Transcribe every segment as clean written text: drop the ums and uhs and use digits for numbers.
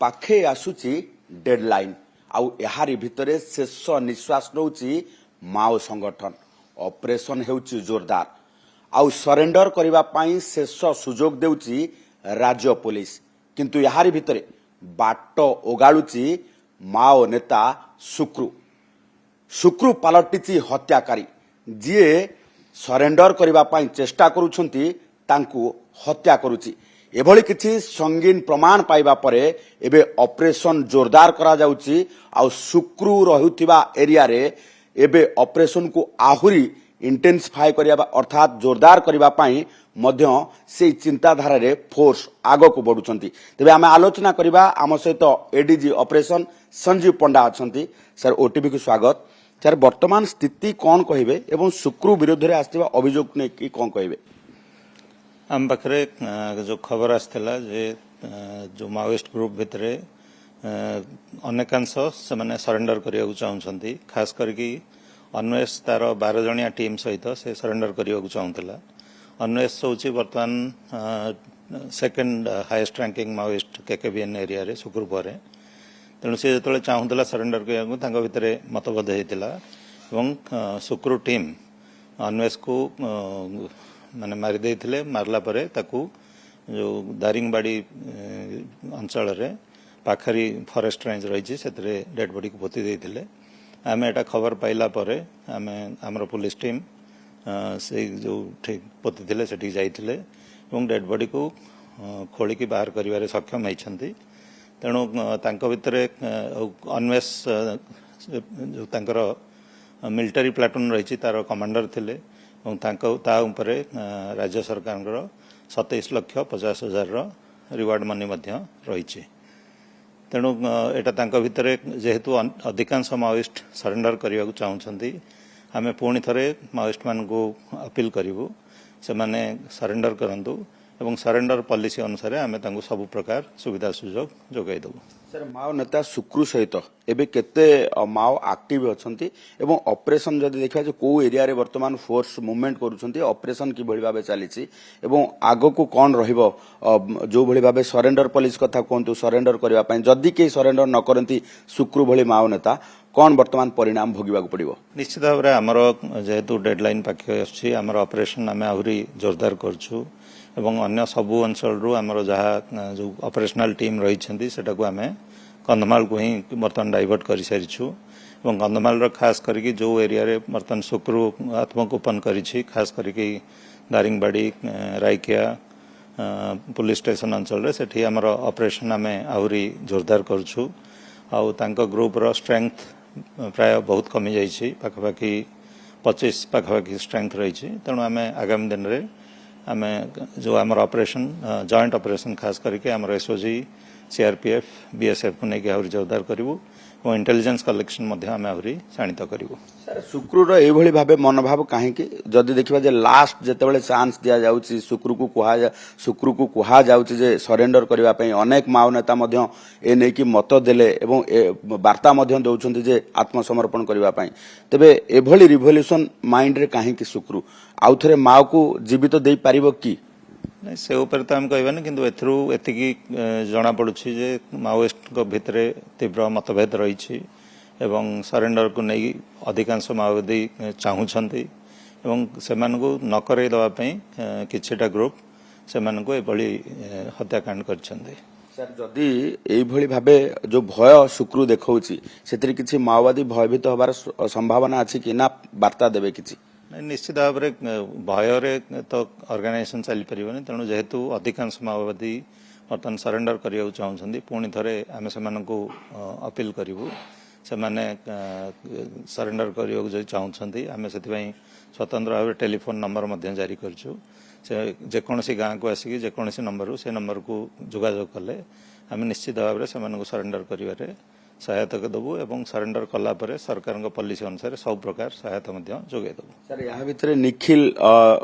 पाखे आसुची डेडलाइन आउ एहारी भितरे शेष निश्वास नौची माओ संगठन ऑपरेशन हेउची जोरदार आउ सरेंडर करबा पाई शेष सुजोग देउची राज्य पुलिस किंतु एहारी भितरे बाट ओगाळुची माओ नेता शुक्रू पालटिची हत्याकारी जीए सरेंडर करबा पाई चेष्टा करूछंती तांकू हत्या करूची एभली किछि संगीन प्रमाण पाइबा परे एबे ऑपरेशन जोरदार करा जाउची आ शुक्रू रहुथिबा एरिया रे एबे ऑपरेशन को आहुरी इंटेंसिफाई करिया अर्थात जोरदार करबा पाई मध्य से चिंताधारा रे फोर्स आगो को बढ़ुचंती तबे आमे आलोचना करबा आम सहित एडीजी ऑपरेशन संजीव पंडा अछंती सर ओटीबी को स्वागत सर वर्तमान स्थिति कोन कहिबे एवं शुक्रू विरोध रे आस्तिबा अभियोग ने की कोन कहिबे आम पाखे जो खबर आसला जे जो माओइस्ट ग्रुप भितर अनेकांश से सरेंडर करने चाहते खास करके अन्वेष तार 12 जणिया टीम सहित से सरेंडर करने चाहूला अन्वेष हूँ बर्तमान second highest ranking Maoist KKBN area रे शुक्र पर तेणु सी जो चाहूला सरेंडर करने भितर मतभेद होता शुक्र टीम अन्वेष को माने मारी देइथिले मारला परे ताकू जो दारिंगबाड़ी अंचल रे पाखरी फॉरेस्ट रेंज रही से डेड बॉडी को पोती देइथिले आमे एटा खबर पाइला परे आमे हमर पुलिस टीम से जो ठीक पोती दिले सेठी जाइथिले एवं डेड बॉडी को खोली की बाहर करिवारे सक्षम होइछंती तेणु तांको भितरे अन्वेष जो तांकर मिलिटरी प्लाटून रही तार कमांडर थिले राज्य सरकार 27,50,000 रिवार्ड मनी रही तेणु यहाँ भितर जेहेतु अधिकांश माओइस्ट सरेंडर करने को चाहते आम पुणी थे माओइस्ट मान को अपील करूँ से माने सरेंडर करंतु एवं सरेंडर पॉलिसी अनुसार आम सब प्रकार सुविधा सुजोग जोगाई देबू सर माओ नेता शुक्रू सहित एबे केते माओ एक्टिव अछंती एवं ऑपरेशन जदि देखा जे को एरिया रे वर्तमान फोर्स मूवमेंट करूछंती ऑपरेशन की भली भाबे चलीछि एवं आगो को कोन रहिबो जो भली भाबे सरेंडर पुलिस कथा कोंतु सरेंडर करबा पय जदि के सरेंडर न करंती शुक्रू भली माओ नेता कौन वर्तमान परिणाम भोगिबा को पड़िबो निश्चित भाव रे हमर जेहेतु डेडलाइन पाखे आछि हमर ऑपरेशन आमे आहुरी जोरदार करछु एवं अन्य सबु अंचल रु हमर जहा जो ऑपरेशनल टीम रही छंती सेटा को आमे कंधमाल को ही बर्तमान डाइवर्ट कर सारिछु एवं कंधमाल रो खास करके जो एरिया रे बर्तमान शुक्रू आत्मगोपन करिछि खास करके दारिंगबाड़ी रायकिया पुलिस स्टेशन अंचल रे सेठी हमर ऑपरेशन आमे आहुरी जोरदार करछु आउ तांको ग्रुप रो स्ट्रेंथ प्राय बहुत कमी जाइछि पाखापाखि 25 पाखापाखि स्ट्रेंथ रही तेणु आम आगामी दिन में आम जो आमर ऑपरेशन जॉइंट ऑपरेशन खास करके आमर एसओजी सीआरपीएफ बीएसएफ को लेकिन आहरी जोरदार करूँ और इंटेलिजेंस कलेक्शन आम आहरी शाणित करूँ शुक्रूर एभली भाबे मनोभाव कहीं जदि देखा जे लास्ट जेतेबेले चांस दिया जाउची शुक्रू को कुहा जाउची जे सरेंडर करबा पई अनेक माओ नेता मध्य ए नै कि मत देले एवं वार्ता मध्य दउछन्ती जे आत्मसमर्पण करबा पई तबे एभली रिवोल्यूशन माइंड रे कहीं शुक्रू आउ थरे माओ को जीवित दे पारिबो की नहीं से ऊपर तो हम कहबानी किंतु एथरू एतिकी जना पड़ुछि जे माओइस्ट को भितरे तीव्र मतभेद रही एवं सरेंडर को नहीं अधिकांश माओवादी चाहूँगी एवं सेमान को न करई दवा पई किछिटा ग्रुप सेमान को एभली हत्याकांड करछन्ते सर जदि एभली भाबे जो भय शुक्रू देखौछि सेतरी किछि माओवादी भयभीत होबार संभावना अछि कि ना वार्ता देबे किछि निश्चित भाव में भय तो ऑर्गेनाइजेशन चली पारिबनी तेणु जेहेतु अधिकांश माओवादी बर्तमान सरेंडर करने चाहते पुणी थे आम से अपील करूँ से माने सरेंडर करने जो चाहते आम से स्वतंत्र भाव टेलीफोन नंबर जारी करछु से जेकोसी गाँव को आसिक जेकोसी नंबर से नंबर को जोगाजोग कले आम निश्चित भाव में से सरेंडर करिवारे सहायता देबू एवं सरेंडर कला परे सरकार पॉलिसी अनुसार सब प्रकार सहायता जोगे देबू सर यहाँ भितर निखिल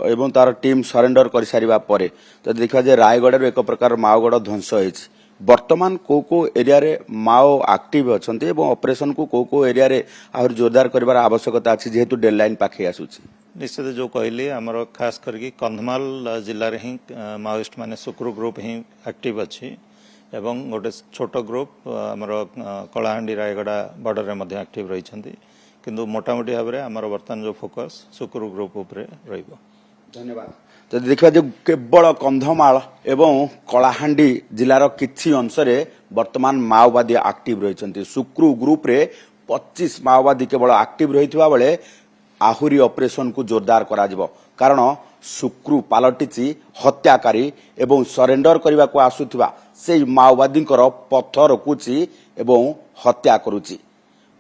एवं तार टीम सरेंडर कर सारिबा परे जदि देखा जे रायगढ़ एक प्रकार माओगढ़ ध्वंस होइछि वर्तमान को एरिया रे माओ एक्टिव अछन्ते एवं ऑपरेशन को एरिया रे आहुर जोरदार करिवार आवश्यकता अछि जेहेतु डेडलाइन पाखे आसुछि निश्चित जो कहली आमर खास करके कंधमाल जिले में ही माओइस्ट माने शुक्र ग्रुप ही एक्टिव अच्छी ଏବଂ ଗୋଟେ ଛୋଟ ଗ୍ରୁପ ଆମର କଳାହାଣ୍ଡି ରାୟଗଡ଼ା ବର୍ଡରରେ ମଧ୍ୟ ଆକ୍ଟିଭ ରହିଛନ୍ତି କିନ୍ତୁ ମୋଟାମୋଟି ଭାବରେ ଆମର ବର୍ତ୍ତମାନ ଯେଉଁ ଫୋକସ୍ ସୁକ୍ରୁ ଗ୍ରୁପ ଉପରେ ରହିବ। ଧନ୍ୟବାଦ। ଯଦି ଦେଖିବା ଯେ କେବଳ କନ୍ଧମାଳ ଏବଂ କଳାହାଣ୍ଡି ଜିଲ୍ଲାର କିଛି ଅଂଶରେ ବର୍ତ୍ତମାନ ମାଓବାଦୀ ଆକ୍ଟିଭ ରହିଛନ୍ତି। ସୁକ୍ରୁ ଗ୍ରୁପରେ 25 ମାଓବାଦୀ କେବଳ ଆକ୍ଟିଭ ରହିଥିବା ବେଳେ ଆହୁରି ଅପରେସନକୁ ଜୋରଦାର କରାଯିବ କାରଣ ସୁକ୍ରୁ ପାଲଟିଛି ହତ୍ୟାକାରୀ ଏବଂ ସରେଣ୍ଡର କରିବାକୁ ଆସୁଥିବା ସେହି ମାଓବାଦୀଙ୍କର ପଥ ରୋକୁଛି ଏବଂ ହତ୍ୟା କରୁଛି।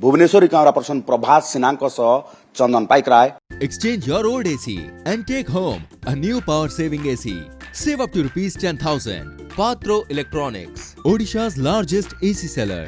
ଭୁବନେଶ୍ୱରୀ କ୍ୟାମେରା ପର୍ସନ ପ୍ରଭାସ ସିହ୍ନାଙ୍କ ସହ ଚନ୍ଦନ Paikaray. Exchange your old AC and take home a new power saving AC. Save up to rupees 10,000. Patro Electronics, Odisha's largest AC seller.